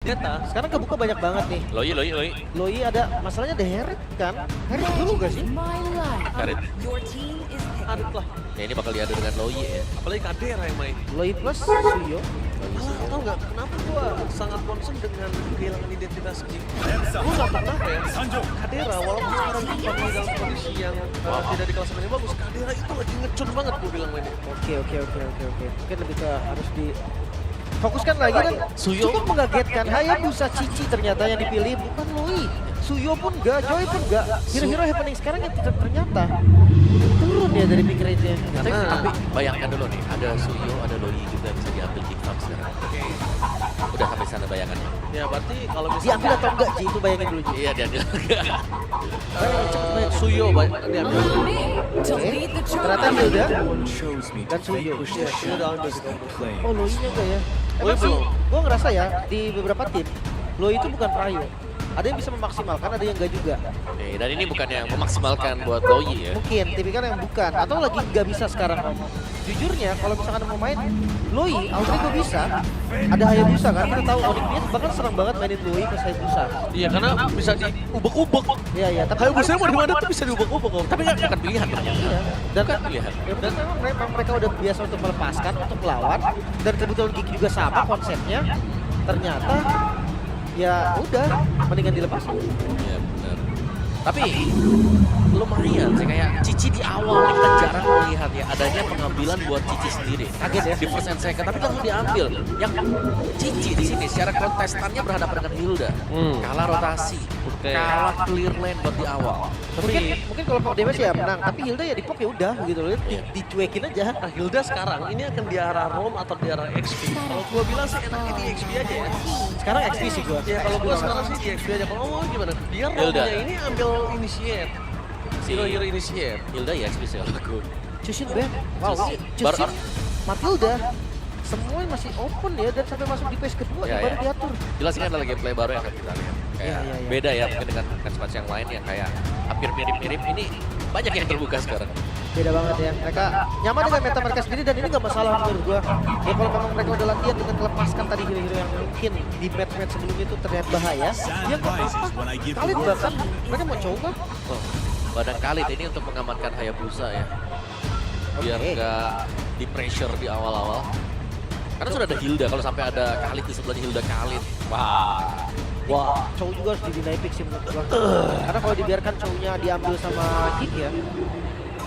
Zeta. Sekarang kebuka banyak banget nih. Loi. Loi ada masalahnya ada Herrit kan? Herrit dulu gak sih? Karet. Adit lah. Ya ini bakal diadu dengan Loi ya. Apalagi Kadera yang main. Loi plus Suyo. Tahu nggak kenapa gua sangat concern dengan kehilangan identitas Jing? Gua nggak pernah ya. Kadera walaupun sekarang kita dalam kondisi yang tidak di kelas yang bagus, Kadera itu lagi ngecun banget gua bilang mainnya. Oke. Mungkin lebih ke harus di fokuskan lagi dan Suyo. cukup mengagetkan. Hayabusa Cici ternyata yang dipilih bukan Loi. Suyo pun enggak, Joy pun enggak. Hero-hero happening sekarang yang tidak ternyata turun ya dari pick rate-nya. Tapi bayangkan dulu nih, ada Suyo, ada Loi juga bisa diambil King Farm sekarang. Oke. Udah sampai sana bayangannya. Ya berarti kalau misalnya Diambil atau enggak Ji, itu bayangin dulu Ji. Iya dia Suyo diambil. Oke, ternyata Hilda One shows me dan to Suyo. vanquish Iya, the Suyo udah ambil. flame. Oh Loi-nya enggak ya? Loi Emang sih, belum. gue ngerasa ya di beberapa tim, Loi itu bukan Prayo. Ada yang bisa memaksimalkan, ada yang enggak juga. Nih, dan ini bukan yang memaksimalkan buat Loi ya. Mungkin, tipikal yang bukan. Atau lagi nggak bisa sekarang Om. Jujurnya, kalau misalkan mau main Loi, Altrigo bisa. Ada Hayabusa kan, kita tahu Onyx bahkan serang banget mainin Loi ke Hayabusa. Iya karena bisa diubek-ubek. Iya, tapi Hayabusa mau di mana tuh bisa diubek-ubek kok. Tapi kan bukan pilihan dong. Iya. Dan Bukan pilihan. ya benar memang mereka udah biasa untuk melepaskan, untuk melawan. Dan kebetulan Gigi juga sama konsepnya. Ternyata ya udah mendingan dilepas. Iya benar. Tapi lumayan sih kayak Cici di awal kita jarang melihat ya adanya pengambilan buat Cici sendiri. Kaget ya? Di first and second tapi langsung diambil. Yang Cici di sini secara kontestannya berhadapan dengan Hilda. Kalah rotasi, Oke. kalah clear lane buat di awal. Mungkin kalau pop damage ya menang, tapi Hilda ya di pop ya udah gitu loh, dicuekin aja. Nah Hilda sekarang ini akan di arah Roam atau di arah XP. Kalau gua bilang sih enaknya di XP aja ya. Sekarang XP sih gua. Ya kalau gua sekarang sih di XP aja. Kalau mau gimana? Biar Hilda. Roamnya ini ambil initiate. Hero initiate. Hilda ya XP sih aku. Cusin Ben. Wow, Cusin. ini Baru- Cusin Matilda. Semuanya masih open ya dan sampai masuk di phase kedua Ya, baru ya. diatur. Jelas ini adalah gameplay baru yang akan kita lihat. Kayak Iya. beda ya mungkin dengan match yang lain yang kayak hampir mirip-mirip. Ini banyak yang terbuka sekarang. Beda banget ya. Mereka nyaman dengan meta mereka sendiri dan ini gak masalah menurut gua. Ya kalau memang mereka udah latihan dengan melepaskan tadi hero-hero yang mungkin di match-match sebelumnya itu terlihat bahaya. Ya gak apa-apa. Kali bahkan mereka mau coba. Oh, badan Khalid ini untuk mengamankan Hayabusa ya. Biar Oke. nggak di pressure di awal-awal. Karena sudah ada Hilda, kalau sampai ada Khalid di sebelahnya Hilda Khalid. Wah. Wah, Chow juga harus di pick sih menurut gua. Karena kalau dibiarkan Chow-nya diambil sama Gig ya.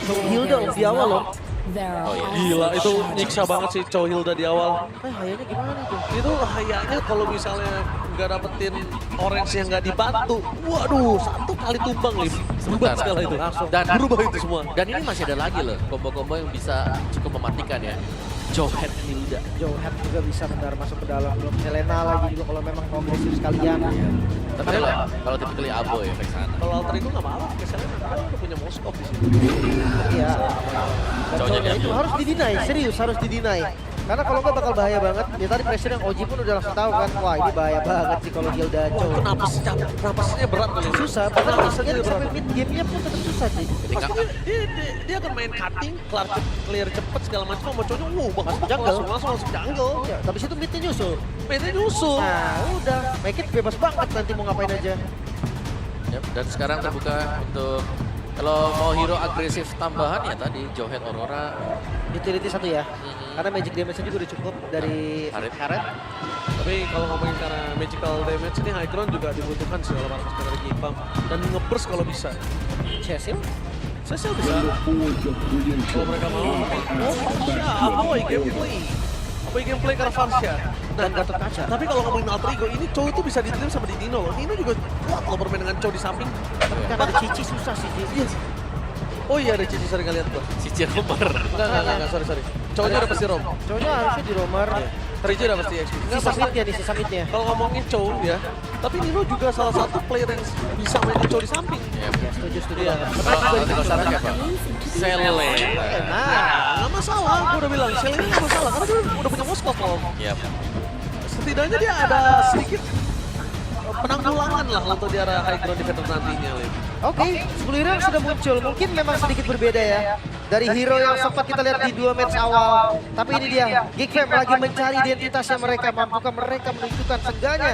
Chow Hilda loh di awal loh. Oh iya. Gila itu nyiksa banget sih Chow Hilda di awal. Hayanya gimana itu? Itu bahayanya kalau misalnya nggak dapetin orange yang nggak dibantu. Waduh, satu kali tumbang nih. Berubah Sebentar. skala itu. Langsung. Dan Berubah itu semua. Dan ini masih ada lagi loh combo-combo yang bisa cukup mematikan ya. Johan Hilda. Joe Hat juga bisa benar masuk ke dalam. Belum Helena lagi juga kalau memang mau agresif sekalian. Tapi kalau typically Abo ya ke sana. Kalau alter ego nggak apa-apa, misalnya mereka udah punya Moskov di sini. Iya. Dan Cowoknya Chow-nya itu diambil. harus didinai, serius harus didinai. Karena kalau nggak bakal bahaya banget. Ya tadi pressure yang Oji pun udah langsung tahu kan, wah ini bahaya banget sih kalau Hilda Chow. Kenapa sih napasnya berat kali ini? Susah, bahkan misalnya sampai mid game-nya pun tetap susah sih. Jadi nggak- Dia akan main cutting, clear cepet segala macam. Mau cowoknya, bagus Masuk jungle. langsung masuk jungle. Ya, tapi situ midnya nyusul. PT nyusul. Nah udah, make it bebas banget nanti mau ngapain aja. Yap, dan sekarang terbuka untuk kalau mau hero agresif tambahan ya tadi Johan Aurora. Utility satu ya. Karena magic damage-nya juga udah cukup dari Harit. Haret. Tapi kalau ngomongin karena magical damage ini high ground juga dibutuhkan sih oleh para pasukan dari Jepang. Dan nge-burst kalau bisa. Cecil. Saya sih bisa. Kalau mereka mau. Oh, Aboy gameplay. Aboy gameplay Caravansya. Dan Gatot Kaca. Tapi kalau ngomongin alter ego ini Chow itu bisa di-dream sama di Dino loh. Dino juga kuat loh bermain dengan Chow di samping. Tapi kan ada Cici susah sih. Iya. Oh iya ada Cici sering ngeliat gua. Cici Romer. Enggak, sorry. Chow-nya udah pasti Rom. Cowoknya harusnya di Romer. Cici udah pasti XP. Enggak Sisa pasti. midnya nih, sisa midnya. Kalau ngomongin Chow ya, tapi Nino juga salah satu player yang bisa mainin Chow di samping. Ya. Ya setuju Iya. banget. Kalau Altrigo sana siapa? Sele. Nah, Nggak masalah, gue udah bilang. Shell ini nggak masalah, karena dia udah punya Moskov loh. Yap. Setidaknya dia ada sedikit penanggulangan lah untuk di arah high ground defender nantinya, Lim. oke, 10 hero yang sudah muncul. Mungkin memang sedikit berbeda ya. Dari hero yang sempat kita lihat di 2 match awal. Tapi ini dia, Geek Fam lagi mencari identitasnya mereka. Mampukah mereka menunjukkan seenggaknya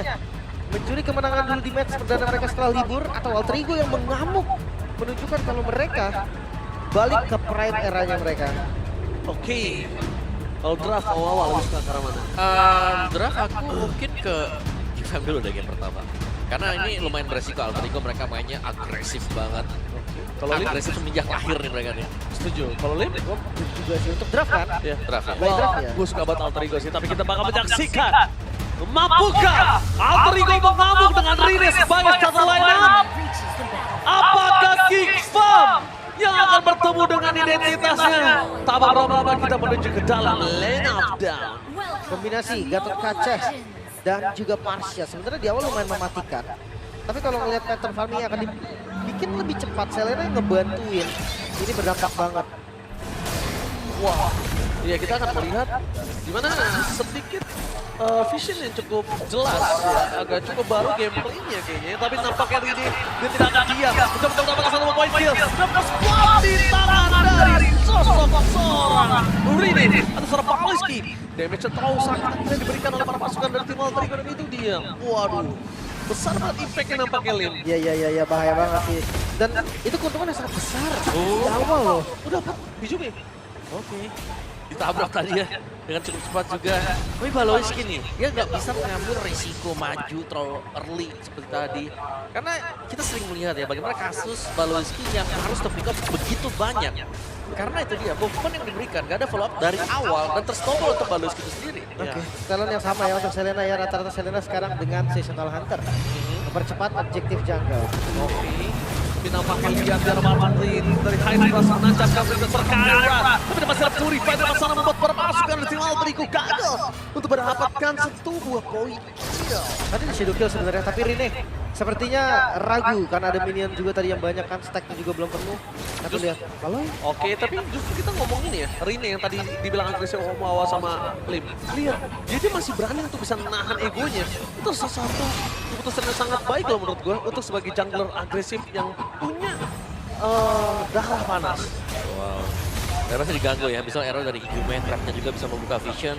mencuri kemenangan dulu di match perdana mereka setelah libur, atau Alter Ego yang mengamuk menunjukkan kalau mereka balik ke prime eranya mereka. Oke. Kalau draft awal-awal lu suka ke arah mana? Draft aku mungkin ke Gifam dulu deh game pertama. Karena ini lumayan beresiko, Alter Ego mereka mainnya agresif banget. Kalau Lim Agresif semenjak lahir nih mereka nih. setuju. Kalau Lim Juga sih untuk draft kan. ya Draft ya. Baik draft ya. gue suka banget Alter Ego sih, tapi kita bakal menyaksikan. Mampukah Alter Ego mengamuk dengan Rine sebagai starter lineup? Apakah Gifam yang akan bertemu dengan identitasnya? Tak berlama-lama kita menuju ke dalam lane of down. Kombinasi Gatot Kaca dan juga Marsha sebenarnya di awal lumayan mematikan. Tapi kalau ngelihat pattern farming akan dibikin lebih cepat, Selena yang ngebantuin. Ini berdampak banget. Wah, ya kita akan melihat gimana sedikit vision yang cukup jelas ya, agak cukup baru gameplaynya kayaknya, tapi nampaknya ini dia tidak akan diam. Mencoba mendapatkan satu point kill, dapat squad di tangan dari sosok seorang Rine atau seorang Paliski. Damage yang terlalu sangat yang diberikan oleh para pasukan dari tim Alter Ego dan itu dia. Waduh, besar banget impact-nya nampaknya Lim. Iya, bahaya banget sih. Dan itu keuntungan yang sangat besar di awal loh. Udah dapat Bijumi. Oke. Ditabrak tadi ya dengan cukup cepat juga. Tapi Baloiski nih, dia nggak bisa mengambil risiko maju terlalu early seperti tadi. Karena kita sering melihat ya bagaimana kasus Baloiski yang harus pick up begitu banyak. Karena itu dia, movement yang diberikan, gak ada follow up dari awal dan terstopol untuk Baloiski itu sendiri. Oke, talent yang sama ya untuk Selena ya, rata-rata Selena sekarang dengan Seasonal Hunter. Mempercepat objektif jungle. Oke. Bintang pakai lihat dari Martin dari Hydra menancapkan Princess Serkaira. Tapi masih ada Purify dan sana membuat para pasukan dari tim Alter Ego gagal untuk mendapatkan satu buah poin kill. Tadi di shadow kill sebenarnya, tapi Rine sepertinya ragu karena ada minion juga tadi yang banyak kan, stacknya juga belum penuh. Tapi lihat, kalau Oke, tapi justru kita ngomongin ya, Rine yang tadi dibilang agresif awal sama Lim. Lihat, dia masih berani untuk bisa menahan egonya. Itu salah satu keputusan yang sangat baik loh menurut gue untuk sebagai jungler agresif yang punya darah panas. Wow. Dan pasti diganggu ya, misalnya error dari Igumen, trapnya juga bisa membuka vision.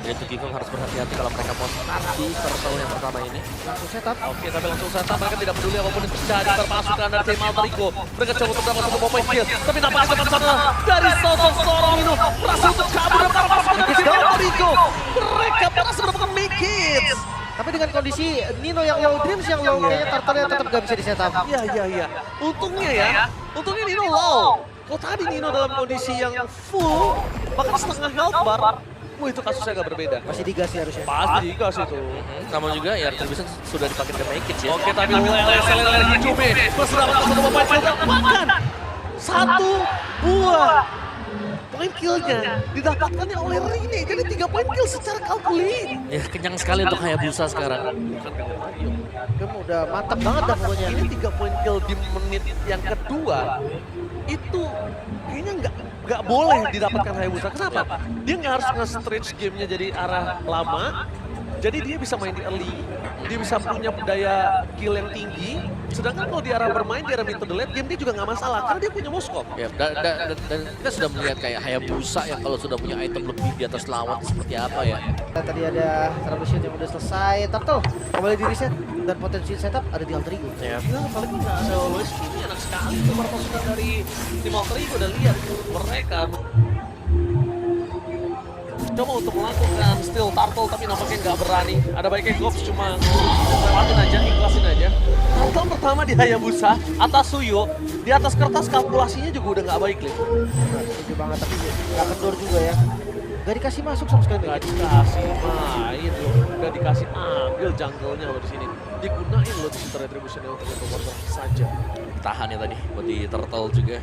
Jadi untuk Gifam harus berhati-hati kalau mereka mau start di turtle yang pertama ini. langsung setup. Oke, tapi langsung setup, mereka tidak peduli apapun yang terjadi terpasukan dari tim Alter Ego. Mereka coba untuk dapat satu point kill, tapi nampaknya teman sana dari sosok seorang itu berhasil untuk kabur dan para pasukan dari tim Alter Ego. Mereka berhasil mendapatkan make it. Tapi dengan kondisi Nino yang low dreams, yang low kayaknya turtle-nya tetap gak bisa di setup. Iya. Untungnya Nino low. Kalau tadi Nino dalam kondisi yang full, bahkan setengah health bar, itu kasusnya agak berbeda. Masih digas sih harusnya. Pasti gas itu. Sama juga ya Retribution sudah dipakai ke make it ya. Oke, tapi Selena lagi Cumi. Terus dapat satu point kill dan bahkan satu buah poin killnya didapatkannya oleh Rine. Jadi 3 poin kill secara kalkulit. Ya kenyang sekali untuk Hayabusa sekarang. Kamu udah mantap banget dah pokoknya. Ini 3 poin kill di menit yang kedua itu kayaknya nggak boleh didapatkan Hayabusa. Kenapa? Dia nggak harus nge-stretch gamenya jadi arah lama. Jadi dia bisa main di early, dia bisa punya daya kill yang tinggi. Sedangkan kalau di arah bermain, di arah mid to the late, game dia juga nggak masalah karena dia punya Moskov. Ya, dan kita sudah melihat kayak Hayabusa yang kalau sudah punya item lebih di atas lawan seperti apa ya. Tadi ada troubleshoot yang udah selesai, turtle kembali di reset dan potensi setup ada di Alter Ego. Ya. Ya, apalagi nggak ada always ini enak sekali tuh para pasukan dari tim Alter Ego. Dan lihat mereka coba untuk melakukan steal turtle tapi nampaknya nggak berani. Ada baiknya Gops cuma lewatin aja, ikhlasin aja. Turtle pertama di Hayabusa atas Suyo, di atas kertas kalkulasinya juga udah nggak baik Lim. Setuju banget, tapi nggak kendor juga ya. Gak dikasih masuk sama sekali. Nggak dikasih main loh, nggak dikasih ambil jungle-nya loh di sini. Digunain loh di situ retribution-nya untuk memperkuat saja. Tahan ya tadi buat di turtle juga.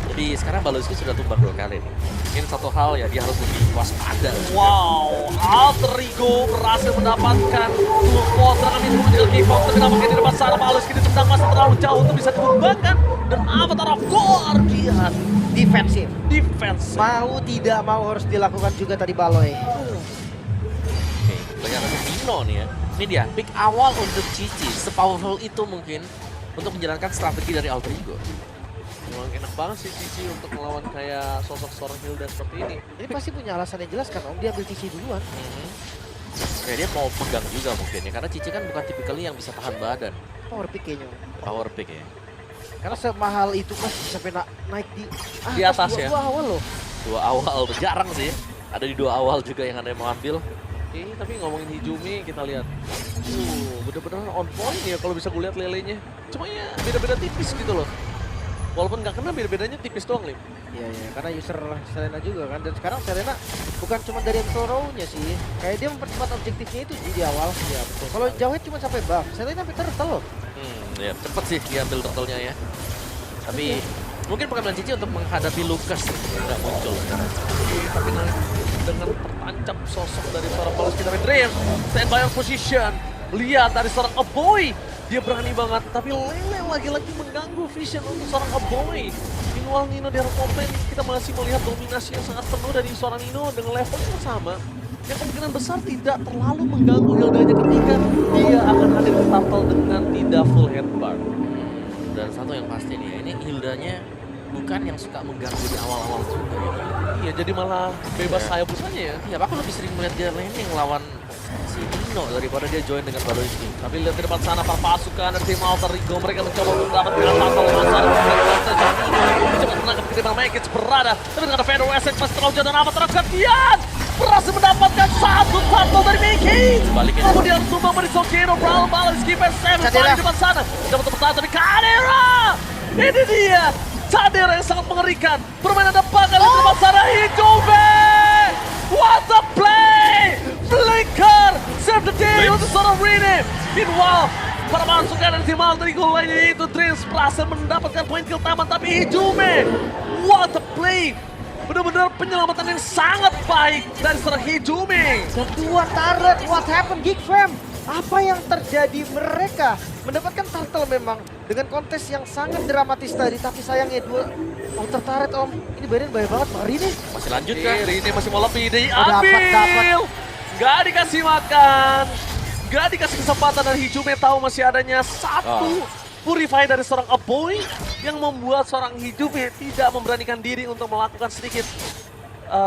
Jadi sekarang Baloiski sudah tumbang 2 kali nih. Mungkin satu hal ya dia harus lebih waspada. Wow, Alter Ego berhasil mendapatkan support serangan itu menjadi Gifam. Tapi nampaknya di depan sana Baloiski ditendang masih terlalu jauh untuk bisa dikembangkan. Dan Avatar of Guardian Defensif. defense. Mau tidak mau harus dilakukan juga tadi Baloy. Oke, banyak lagi Nino nih ya. Ini dia, pick awal untuk Cici. Sepowerful itu mungkin untuk menjalankan strategi dari Alter Ego. Memang enak banget sih Cici untuk melawan kayak sosok seorang Hilda seperti ini. Ini pasti punya alasan yang jelas kan Om, dia ambil TC duluan. Ya dia mau pegang juga mungkin ya, karena Cici kan bukan tipikalnya yang bisa tahan badan. Power pick kayaknya. Power pick ya. Karena semahal itu kan sampai naik Di atas ya. Dua awal loh. 2 awal tuh jarang sih. Ada di 2 awal juga yang ada yang mau ambil. Oke, tapi ngomongin Hijumi kita lihat. Bener-bener on point ya kalau bisa gue lihat lelenya. Cuma ya beda-beda tipis gitu loh. Walaupun nggak kena beda-bedanya tipis doang, Lim. Iya, karena user Selena juga kan. Dan sekarang Selena bukan cuma dari throw-nya sih. Kayak dia mempercepat objektifnya itu di awal. Iya, betul. Kalau jauhnya cuma sampai buff, Selena sampai turtle loh. Ya cepet sih diambil turtle-nya ya. Tapi mungkin pengambilan Cici untuk menghadapi Lucas nggak muncul sekarang. Tapi dengan tertancap sosok dari seorang Paulus kita Dream. Stand by on position. Lihat dari seorang Aboy. Dia berani banget, tapi Lele lagi-lagi mengganggu vision untuk seorang Aboy. Meanwhile Nino di top lane, kita masih melihat dominasi yang sangat penuh dari seorang Nino dengan level yang sama. Yang kemungkinan besar tidak terlalu mengganggu Hildanya ketika dia akan hadir ke turtle dengan tidak full headbar. Dan satu yang pasti nih, ini Hildanya bukan yang suka mengganggu di awal-awal juga ya. Iya, jadi malah bebas Hayabusanya ya. Iya, aku lebih sering melihat dia laning lawan si Nino daripada dia join dengan Baloiski. Tapi lihat di depan sana para pasukan dari tim Alter Ego, mereka mencoba untuk mendapatkan tackle masalah. Cepat menangkap ketimbang Mekic berada, tapi dengan ada Fedor Essex masih terlalu jauh dan apa terhadap Kian berhasil mendapatkan satu tackle dari Mekic. Kemudian tumbang dari Sogero, Brawl Baloiski versus di depan sana. Dapat pertahanan dari Kadera. Ini dia Kadera yang sangat mengerikan. Permainan depan dari depan sana Hijube. What a play! Flicker! Save the day untuk seorang Rene. Meanwhile, para pasukan dari tim Alter Ego lainnya yaitu Dreams berhasil mendapatkan poin kill taman, tapi Hijube. What a play! Benar-benar penyelamatan yang sangat baik dari seorang Hijube. Dan 2 turret, what happened Geek Fam? Apa yang terjadi? Mereka mendapatkan turtle memang dengan kontes yang sangat dramatis tadi, tapi sayangnya 2 outer turret om. Ini Beren bahaya banget Bang Rini. Masih lanjut Oke, kan? Rene masih mau lebih, dapat. diambil. Gak dikasih makan. Gak dikasih kesempatan dan Hijube tahu masih adanya satu purify dari seorang Aboy yang membuat seorang Hijube tidak memberanikan diri untuk melakukan sedikit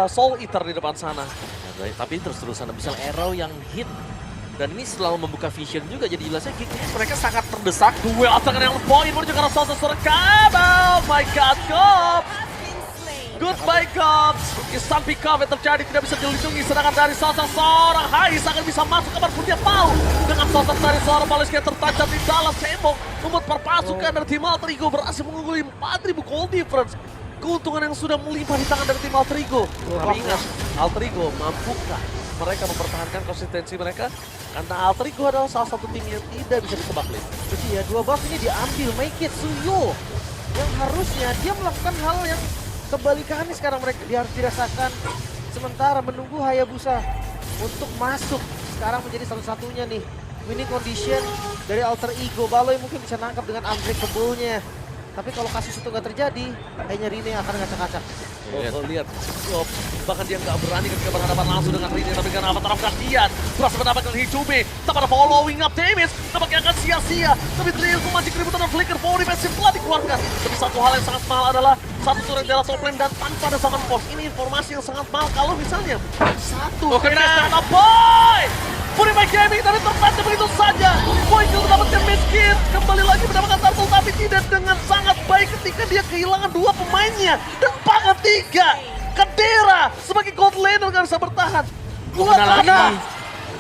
Soul Eater di depan sana. Ya, tapi terus-terusan bisa arrow yang hit. Dan ini selalu membuka vision juga, jadi jelasnya mereka sangat terdesak. Duel asalkan yang poin menuju ke arah seorang Kabel. My God, Cops. Goodbye, Cops. Instant pick up yang terjadi tidak bisa dilindungi. Sedangkan dari seorang Hais akan bisa masuk kapanpun dia mau. Dengan sosok dari seorang Baloiski yang tertancap di dalam tembok. Membuat perpasukan dari tim Alter Ego berhasil mengungguli 4.000 gold difference. Keuntungan yang sudah melimpah di tangan dari tim Alter Ego. Tapi ingat, Alter Ego mampukah mereka mempertahankan konsistensi mereka? Karena Alter Ego adalah salah satu tim yang tidak bisa ditebak, Lin. Jadi ya 2 buff ini diambil Mekic Suyo. Yang harusnya dia melakukan hal yang kebalikannya sekarang mereka dia harus dirasakan. Sementara menunggu Hayabusa untuk masuk. Sekarang menjadi satu-satunya nih winning condition dari Alter Ego. Baloy mungkin bisa nangkap dengan unbreakable-nya. Tapi kalau kasus itu nggak terjadi, kayaknya Rene akan ngacak-ngacak. Lihat, bahkan dia nggak berani ketika berhadapan langsung dengan Rene, tapi karena apa terapkan dia berhasil mendapatkan Hijube. Tak pada following up damage, tampaknya akan sia-sia. Tapi Drill memancing keributan dan Flicker for defensive telah dikeluarkan. Tapi satu hal yang sangat mahal adalah satu turret dari top lane dan tanpa ada summon force. Ini informasi yang sangat mahal kalau misalnya satu kena Boy! Purify Gaming tapi tertancap begitu saja. Boy kill mendapatkan miskin, kembali lagi mendapatkan turtle tapi tidak dengan sangat baik ketika dia kehilangan 2 pemainnya. Dan bahkan 3, Kadera sebagai gold laner gak bisa bertahan. Buat apa?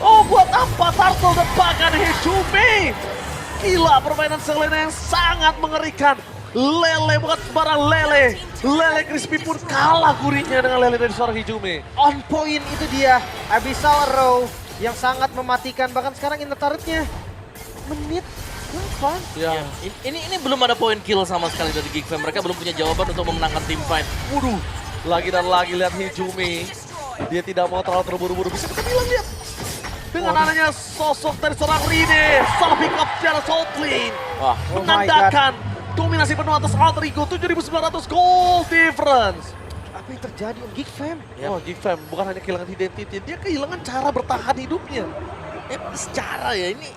Oh, buat apa turtle dan bahkan Hijube? Gila, permainan Selena yang sangat mengerikan. Lele bukan sembarang Lele. Lele Crispy pun kalah gurihnya dengan Lele dari seorang Hijube. On point itu dia, Abyssal Row yang sangat mematikan. Bahkan sekarang inner turretnya menit 8. Ya. Ini belum ada poin kill sama sekali dari Geek Fam. Mereka belum punya jawaban untuk memenangkan team fight. Waduh, lagi dan lagi lihat Hijube. Dia tidak mau terlalu terburu-buru. Bisa kita bilang lihat. Dengan adanya sosok dari seorang Rene, salah pick up secara top lane. Wah, menandakan dominasi penuh atas Alter Ego, 7.900 gold difference. Apa yang terjadi Om Geek Fam? Oh, Geek Fam bukan hanya kehilangan identity, dia kehilangan cara bertahan hidupnya. Secara ya ini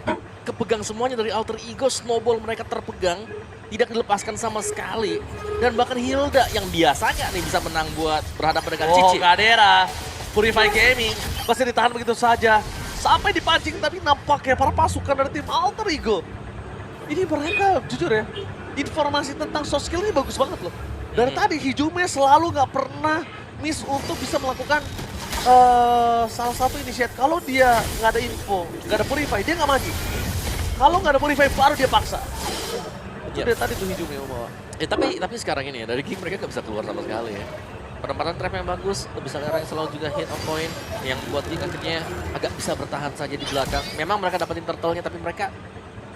kepegang semuanya dari Alter Ego, snowball mereka terpegang, tidak dilepaskan sama sekali. Dan bahkan Hilda yang biasanya nih bisa menang buat berhadapan dengan Cici. Kadera, Purify Gaming masih ditahan begitu saja. sampai dipancing tapi nampaknya para pasukan dari tim Alter Ego. Ini mereka jujur ya, informasi tentang soft skill ini bagus banget loh. Dari tadi Hijume selalu nggak pernah miss untuk bisa melakukan salah satu inisiatif. Kalau dia nggak ada info, nggak ada purify, dia nggak maju. Kalau nggak ada purify baru dia paksa. Itu Yep. dia tadi tuh Hijume yang bawa. Tapi sekarang ini ya, dari game mereka nggak bisa keluar sama sekali ya. Penempatan trap yang bagus, bisa sekarang selalu juga hit on point yang buat King akhirnya agak bisa bertahan saja di belakang. Memang mereka dapetin turtle-nya tapi mereka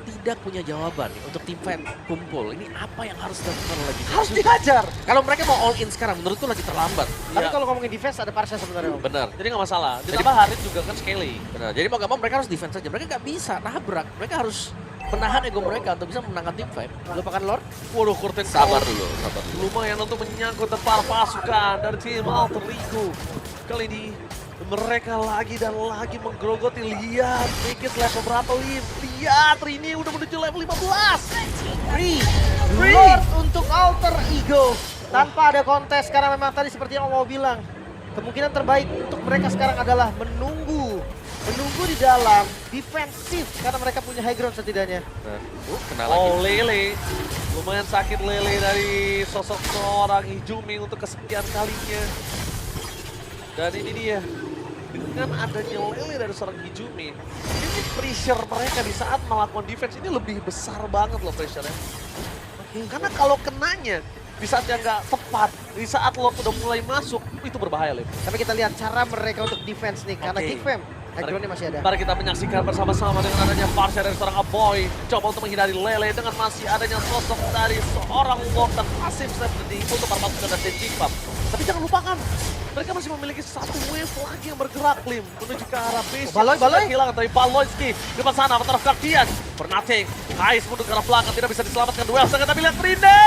tidak punya jawaban untuk tim fight kumpul. Ini apa yang harus dilakukan lagi? Harus dihajar. Kalau mereka mau all in sekarang, menurutku lagi terlambat. Tapi Iya. kalau ngomongin defense ada Parsha sebenarnya Om. Benar. Jadi nggak masalah. Ditambah Harit juga kan Skelly. Benar. Jadi mau gak mau mereka harus defense saja. Mereka nggak bisa nabrak. Mereka harus menahan ego mereka untuk bisa menangkan tim fight. Lupakan Lord. Waduh, Curtain Sabar Call. dulu, sabar dulu. Lumayan untuk menyangkut para pasukan dari tim Alter Ego. Kali ini mereka lagi dan lagi menggerogoti. Lihat, Mikis level berapa, Lim? Lihat, Rini udah menuju level 15. Free. Free. Lord untuk Alter Ego. Tanpa ada kontes karena memang tadi seperti yang Om mau bilang. Kemungkinan terbaik untuk mereka sekarang adalah menunggu di dalam defensif karena mereka punya high ground setidaknya. Nah, kena lagi. Oh, Lele. Lumayan sakit Lele dari sosok seorang Hijumi untuk kesekian kalinya. Dan ini dia. Dengan adanya Lele dari seorang Hijumi, ini pressure mereka di saat melakukan defense ini lebih besar banget loh pressure-nya. Karena kalau kenanya di saat yang nggak tepat, di saat Lord udah mulai masuk, itu berbahaya, Lem. Tapi kita lihat cara mereka untuk defense nih karena Oke. King Fam high ground-nya masih ada. Mari kita menyaksikan bersama-sama dengan adanya Parsha dari seorang Aboy. Coba untuk menghindari Lele dengan masih adanya sosok dari seorang Lord dan pasif set dari untuk para pasukan dari Jingpap. Tapi jangan lupakan, mereka masih memiliki satu wave lagi yang bergerak, Lim, menuju ke arah base. Baloy. Hilang dari Baloyski. Di depan sana, Avatar Guardian. Bernating. Kais mundur ke arah belakang, tidak bisa diselamatkan. Duel sangat, tapi lihat Rinde.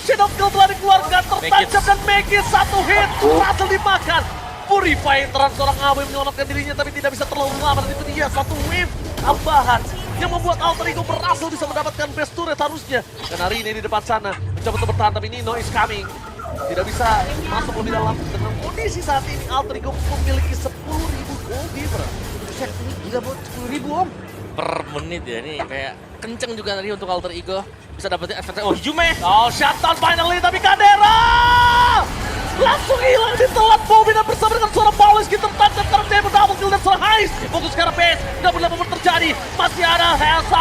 Shadow Kill telah dikeluarkan, tertancap dan Megis satu hit. Berhasil dimakan. Purify terang seorang Aboy menyelamatkan dirinya, tapi tidak bisa terlalu lama. Dan itu dia, satu wave tambahan yang membuat Alter Ego berhasil bisa mendapatkan best turret harusnya. Dan hari ini di depan sana, mencoba untuk bertahan, tapi Nino is coming. Tidak bisa masuk lebih dalam. Dengan kondisi saat ini Alter Ego memiliki 10.000 gold giver. Set ini gila buat 10.000 Om. Per menit ya, ini kayak kenceng juga tadi untuk Alter Ego. Bisa dapetin efeknya. Oh, Hijume. Oh, shutdown finally, tapi Kadera langsung hilang ditelan Bobby dan bersama dengan seorang Baloyski tertancap tertembak double kill dan seorang Heist. Fokus ke arah base, double level terjadi. Masih ada Hell 1